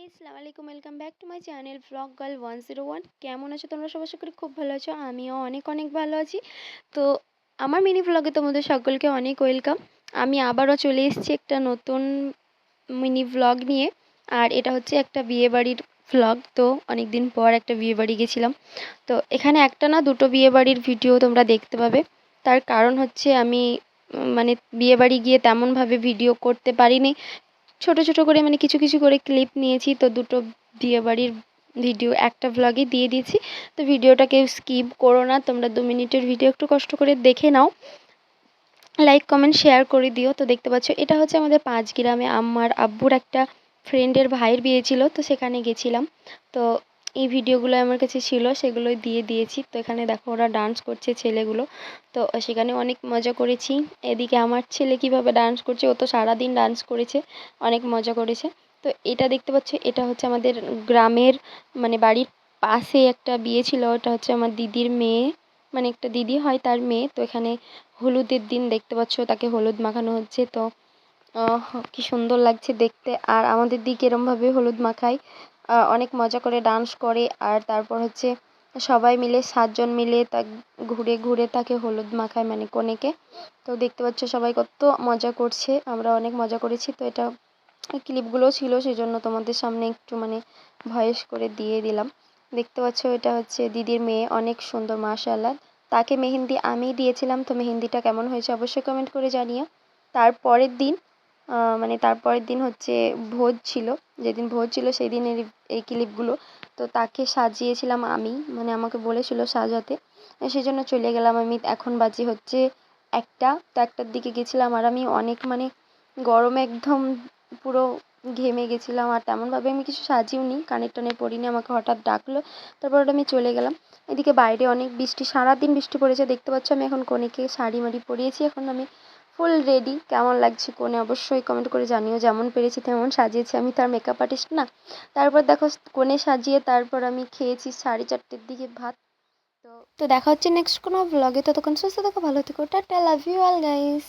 আসসালামু আলাইকুম, welcome back to my channel vlog girl 101। কেমন আছো তোমরা? সবাই আশা করি খুব ভালো আছো, আমিও অনেক অনেক ভালো আছি। তো আমার মিনি ভ্লগে তোমাদের সকলকে অনেক ওয়েলকাম। আমি আবারও চলে এসেছি একটা নতুন মিনি ভ্লগ নিয়ে। আর এটা হচ্ছে একটা বিয়েবাড়ির ভ্লগ। তো অনেক দিন পর একটা বিয়েবাড়ি গেছিলাম। তো এখানে একটা না দুটো বিয়েবাড়ির ভিডিও তোমরা দেখতে পাবে। তার কারণ হচ্ছে আমি মানে বিয়েবাড়ি গিয়ে তেমনভাবে ভিডিও করতে পারিনি। ছোট ছোট করে মানে কিছু কিছু করে ক্লিপ নিয়েছি। তো দুটো বিয়েবাড়ির ভিডিও একটা ভ্লগে দিয়ে দিয়েছি। তো ভিডিওটাকে স্কিপ করো না, তোমরা 2 মিনিটের ভিডিও, একটু কষ্ট করে দেখে নাও, লাইক কমেন্ট শেয়ার করে দিও। তো দেখতে পাচ্ছ এটা হচ্ছে আমাদের 5 গ্রামে আমার আব্বুর একটা ফ্রেন্ডের ভাইয়ের বিয়ে ছিল, তো সেখানে গেছিলাম। তো এই ভিডিওগুলো আমার কাছে ছিল, সেগুলোই দিয়ে দিয়েছি। তো এখানে দেখো ওরা ডান্স করছে ছেলেগুলো। তো সেখানে অনেক মজা করেছি। এদিকে আমার ছেলে কিভাবে ডান্স করছে, ও তো সারাদিন ডান্স করেছে, অনেক মজা করেছে। তো এটা দেখতে পাচ্ছ, এটা হচ্ছে আমাদের গ্রামের মানে বাড়ির পাশে একটা বিয়ে ছিল। ওটা হচ্ছে আমার দিদির মেয়ে, মানে একটা দিদি হয় তার মেয়ে। তো এখানে হলুদের দিন দেখতে পাচ্ছ তাকে হলুদ মাখানো হচ্ছে। তো কি সুন্দর লাগছে দেখতে। আর আমাদের দিকে এরমভাবে হলুদ মাখায়, অনেক মজা করে ডান্স করে। আর তারপর হচ্ছে সবাই মিলে 7 জন মিলে তা ঘুরে ঘুরে তাকে হলুদ মাখায়, মানে কনেকে। তো দেখতে পাচ্ছ সবাই কত মজা করছে, আমরা অনেক মজা করেছি। তো এটা এই ক্লিপগুলো ছিল, সেই জন্য তোমাদের সামনে একটু মানে ভয়েস করে দিয়ে দিলাম। দেখতে পাচ্ছ এটা হচ্ছে দিদির মেয়ে, অনেক সুন্দর মাশাআল্লাহ। তাকে মেহেন্দি আমি দিয়েছিলাম। তো মেহেন্দিটা কেমন হয়েছে অবশ্যই কমেন্ট করে জানিও। তারপরের দিন তারপরের দিন হচ্ছে ভোজ ছিল। যেদিন ভোজ ছিল সেই দিনের এই ক্লিপগুলো। তো তাকে সাজিয়েছিলাম আমি, মানে আমাকে বলেছিল সাজাতে, সেই জন্য চলে গেলাম আমি। এখন বাজে হচ্ছে একটা। তো একটার দিকে গেছিলাম আর আমি অনেক মানে গরমে একদম পুরো ঘেমে গেছিলাম। আর তেমনভাবে আমি কিছু সাজিওনি, কানের টানের পরিনি, আমাকে হঠাৎ ডাকলো, তারপর ওটা আমি চলে গেলাম। এদিকে বাইরে অনেক বৃষ্টি, সারাদিন বৃষ্টি পড়েছে। দেখতে পাচ্ছ আমি এখন কনেকে শাড়ি মাড়ি পরিয়েছি, এখন আমি ফুল রেডি। কেমন লাগছে কনে অবশ্যই কমেন্ট করে জানিও। যেমন পেরেছি তেমন সাজিয়েছি, আমি তো আর মেকআপ আর্টিস্ট না। তারপর দেখো কনে সাজিয়ে তারপর আমি খেয়েছি 4:30টার দিকে ভাত। তো দেখা হচ্ছে নেক্সট কোনো ব্লগে। ততক্ষণ সুস্থ থাকো, ভালো থেকো, tata, love you all guys.